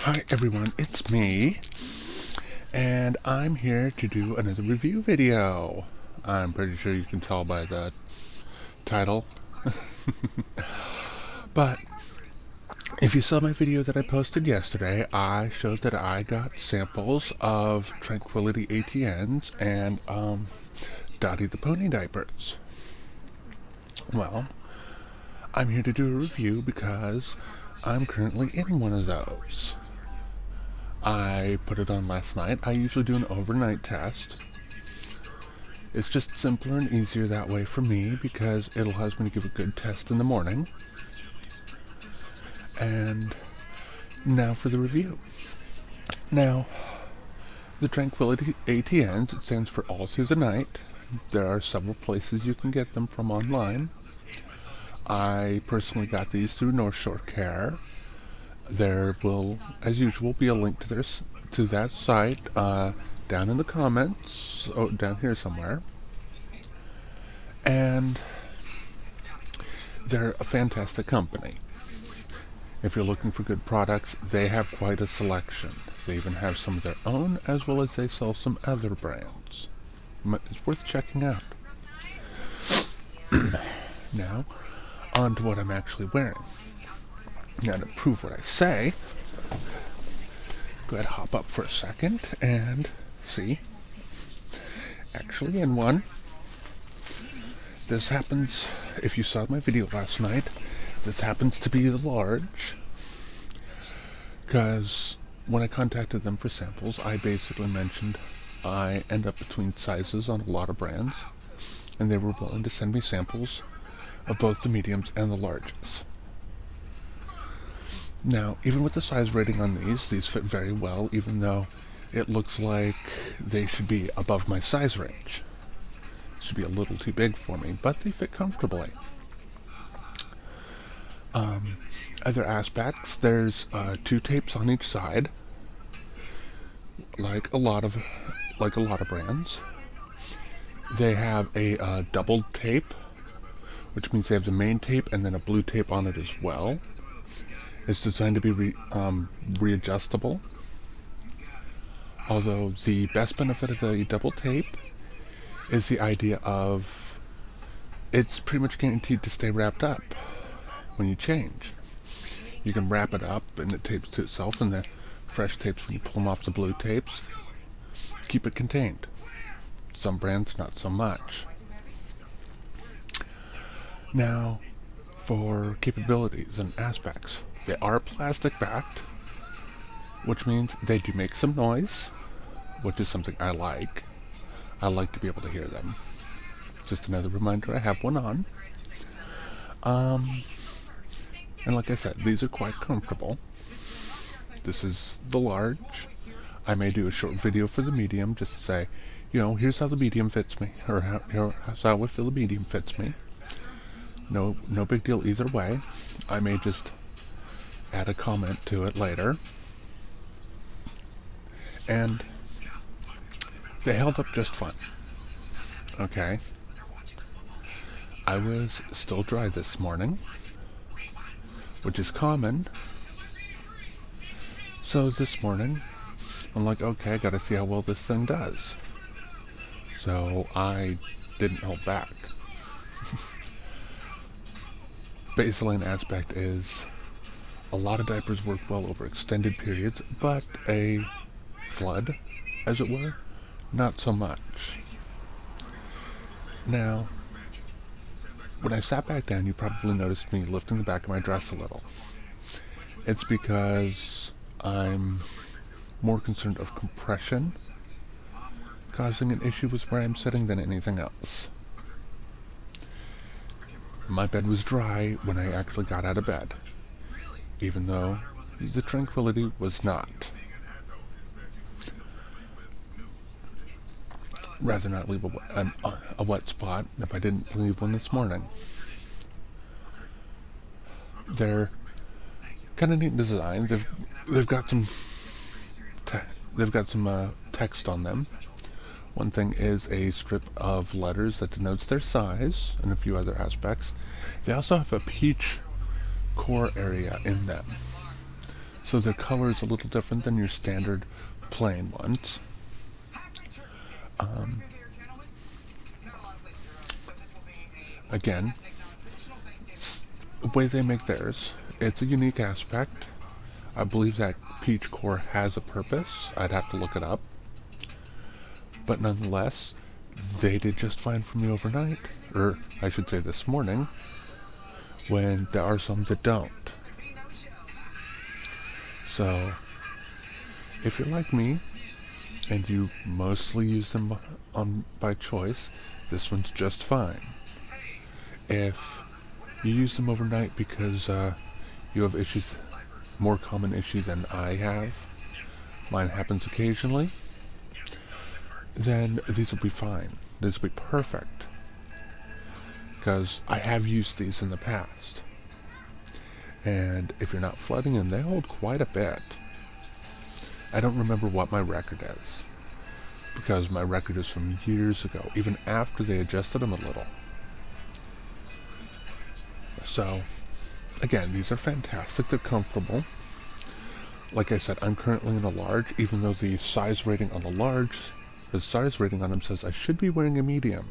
Hi everyone, it's me, and I'm here to do another review video. I'm pretty sure you can tell by the title. But if you saw my video that I posted yesterday, I showed that I got samples of Tranquility ATNs and Dottie the Pony diapers. Well, I'm here to do a review because I'm currently in one of those. I put it on last night. I usually do an overnight test. It's just simpler and easier that way for me because it allows me to give a good test in the morning. And now for the review. Now, the Tranquility ATNs, it stands for All Through the Night. There are several places you can get them from online. I personally got these through North Shore Care. There will, as usual, be a link to that site down in the comments, down here somewhere. And they're a fantastic company. If you're looking for good products, they have quite a selection. They even have some of their own, as well as they sell some other brands. It's worth checking out. Now, on to what I'm actually wearing. Now, to prove what I say, go ahead and hop up for a second and see. Actually, in one. This happens, if you saw my video last night, this happens to be the large. Because when I contacted them for samples, I basically mentioned I end up between sizes on a lot of brands, and they were willing to send me samples of both the mediums and the larges. Now, even with the size rating on these fit very well, even though it looks like they should be above my size range. Should be a little too big for me, but they fit comfortably. Other aspects, there's 2 tapes on each side, like a lot of brands. They have a double tape, which means they have the main tape and then a blue tape on it as well. It's designed to be readjustable. Although the best benefit of the double tape is the idea of it's pretty much guaranteed to stay wrapped up when you change. You can wrap it up and it tapes to itself, and the fresh tapes, when you pull them off the blue tapes, keep it contained. Some brands, not so much. Now, for capabilities and aspects, they are plastic backed, which means they do make some noise, which is something I like. I like to be able to hear them. Just another reminder, I have one on. And like I said, these are quite comfortable. This is the large. I may do a short video for the medium, just to say, here's how the medium fits me, or here's how I feel the medium fits me. No big deal either way. I may just add a comment to it later. And they held up just fine. Okay. I was still dry this morning, which is common. So this morning, I'm like, okay, I gotta see how well this thing does. So I didn't hold back. Baseline aspect is a lot of diapers work well over extended periods, but a flood, as it were, not so much. Now, when I sat back down, you probably noticed me lifting the back of my dress a little. It's because I'm more concerned of compression causing an issue with where I'm sitting than anything else. My bed was dry when I actually got out of bed, even though the Tranquility was not. Rather not leave a wet spot if I didn't leave one this morning. They're kind of neat designs. They've got some text on them. One thing is a strip of letters that denotes their size and a few other aspects. They also have a peach core area in them. So the color is a little different than your standard plain ones. Again, the way they make theirs, it's a unique aspect. I believe that peach core has a purpose. I'd have to look it up. But nonetheless, they did just fine for me overnight, or I should say this morning, when there are some that don't. So, if you're like me, and you mostly use them by choice, this one's just fine. If you use them overnight because you have issues, more common issues than I have, mine happens occasionally, then these will be fine. These will be perfect. Because I have used these in the past. And if you're not flooding them, they hold quite a bit. I don't remember what my record is, because my record is from years ago, even after they adjusted them a little. So, again, these are fantastic. They're comfortable. Like I said, I'm currently in a large, even though the size rating on the size rating on them says I should be wearing a medium.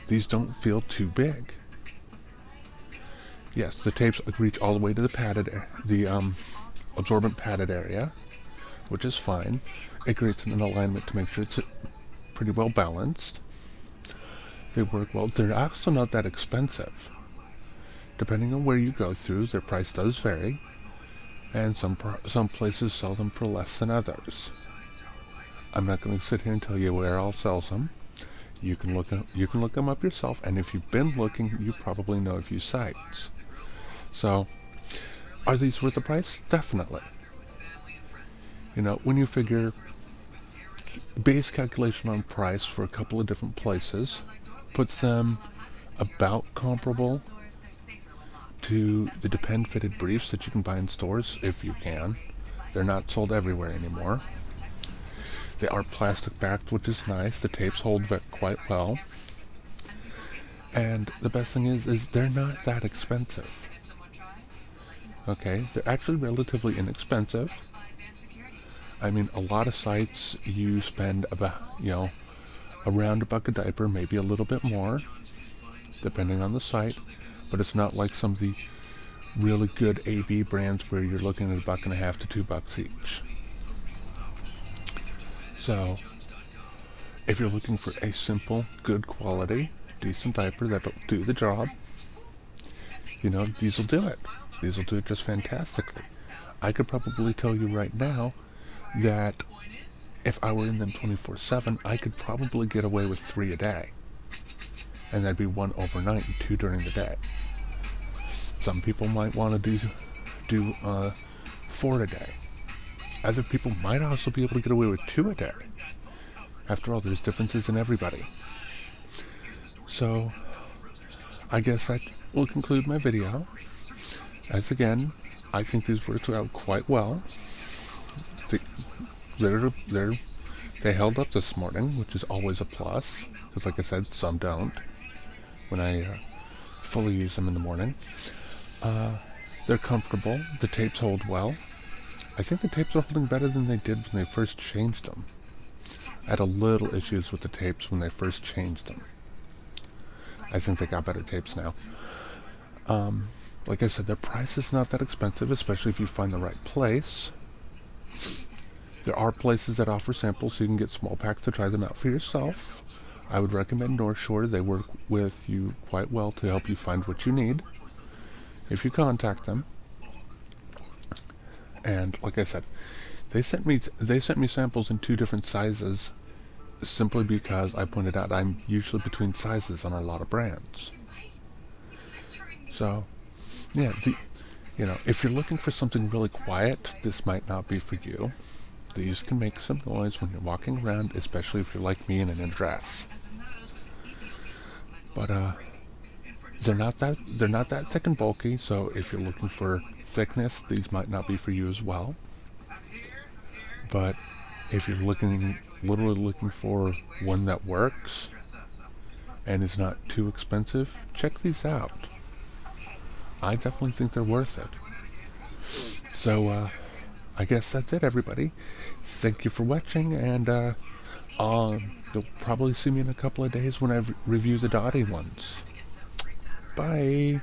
These don't feel too big. Yes, the tapes reach all the way to the absorbent padded area, which is fine. It creates an alignment to make sure it's pretty well balanced. They work well. They're also not that expensive. Depending on where you go through, their price does vary, and some places sell them for less than others. I'm not going to sit here and tell you where all sells them. You can look them up yourself, and if you've been looking, you probably know a few sites. So, are these worth the price? Definitely. You know, when you figure base calculation on price for a couple of different places, puts them about comparable to the Depend fitted briefs that you can buy in stores, if you can. They're not sold everywhere anymore. They are plastic backed, which is nice. The tapes hold quite well. And the best thing is they're not that expensive. Okay, they're actually relatively inexpensive. I mean, a lot of sites you spend about, around $1 a diaper, maybe a little bit more, depending on the site. But it's not like some of the really good AB brands where you're looking at $1.50 to $2 each. So, if you're looking for a simple, good quality, decent diaper that'll do the job, these will do it. These will do it just fantastically. I could probably tell you right now that if I were in them 24/7, I could probably get away with 3 a day. And that'd be 1 overnight and 2 during the day. Some people might want to do 4 a day. Other people might also be able to get away with 2 a day. After all, there's differences in everybody. So, I guess that will conclude my video. As again, I think these worked out quite well. They held up this morning, which is always a plus. Because like I said, some don't when I fully use them in the morning. They're comfortable. The tapes hold well. I think the tapes are holding better than they did when they first changed them. I had a little issues with the tapes when they first changed them. I think they got better tapes now. Like I said, their price is not that expensive, especially if you find the right place. There are places that offer samples so you can get small packs to try them out for yourself. I would recommend North Shore. They work with you quite well to help you find what you need if you contact them. And like I said, they sent me samples in 2 different sizes simply because I pointed out I'm usually between sizes on a lot of brands. So, yeah, if you're looking for something really quiet, this might not be for you. These can make some noise when you're walking around, especially if you're like me and in a dress. But they're not that thick and bulky, so if you're looking for thickness, these might not be for you as well. But if you're literally looking for one that works and is not too expensive, check these out. I definitely think they're worth it. So, I guess that's it, everybody. Thank you for watching, and you'll probably see me in a couple of days when I review the Dottie ones. Bye.